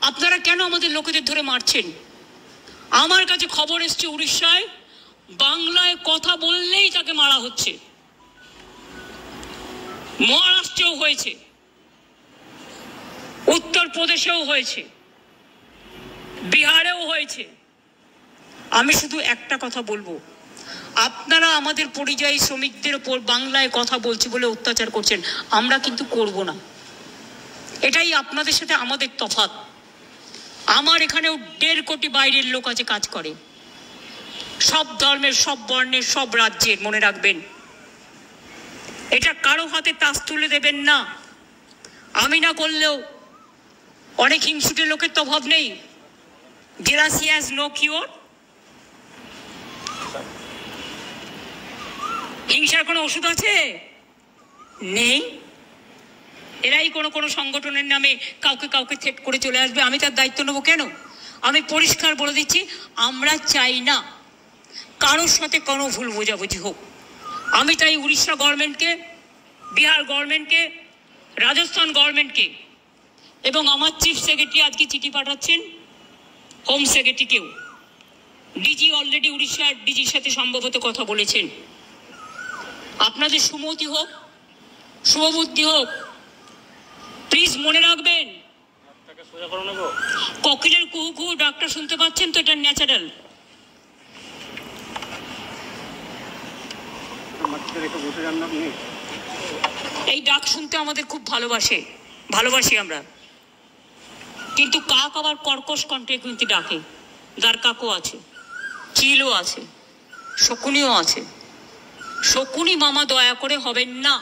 আপনারা কেন আমাদের লোকেদের ধরে মারছেন? আমার কাছে খবর এসছে উড়িষ্যায় বাংলায় কথা বললেই তাকে মারা হচ্ছে। মহারাষ্ট্রেও হয়েছে, উত্তরপ্রদেশেও হয়েছে, বিহারেও হয়েছে। আমি শুধু একটা কথা বলবো, আপনারা আমাদের পরিযায়ী শ্রমিকদের উপর বাংলায় কথা বলছে বলে অত্যাচার করছেন, আমরা কিন্তু করব না। এটাই আপনাদের সাথে আমাদের তফাৎ। আমার এখানেও 1.5 কোটি বাইরের লোক আছে, কাজ করে, সব ধর্মের, সব বর্ণের, সব রাজ্যের। মনে রাখবেন, এটা কারো হাতে তাস তুলে দেবেন না। আমি না করলেও অনেক হিংসুটে লোকের তো অভাব নেই। Jealousy has no cure. হিংসার কোনো ওষুধ আছে? নেই। এরাই কোনো সংগঠনের নামে কাউকে থ্রেট করে চলে আসবে, আমি তার দায়িত্ব নেবো কেন? আমি পরিষ্কার বলে দিচ্ছি, আমরা চাই না কারোর সাথে কোনো ভুল বোঝাবুঝি হোক। আমি তাই উড়িষ্যা গভর্নমেন্টকে, বিহার গভর্নমেন্টকে, রাজস্থান গভর্নমেন্টকে এবং আমার চিফ সেক্রেটারি আজকে চিঠি পাঠাচ্ছেন হোম সেক্রেটারিকেও। ডিজি অলরেডি উড়িষ্যার ডিজির সাথে সম্ভবত কথা বলেছেন। আপনাদের সুমতি হোক, শুভবুদ্ধি হোক, প্লিজ মনে রাখবেন, কোকিলের কুহু কুহু ডাকটা শুনতে পাচ্ছেন তো? এটা ন্যাচারাল। এই ডাক শুনতে আমাদের খুব ভালোবাসি আমরা, কিন্তু কাক আবার কর্কশ কণ্ঠে কিন্তু ডাকে। দার কাকও আছে, চিলও আছে, শকুনিও আছে। শকুনি মামা দয়া করে হবেন না।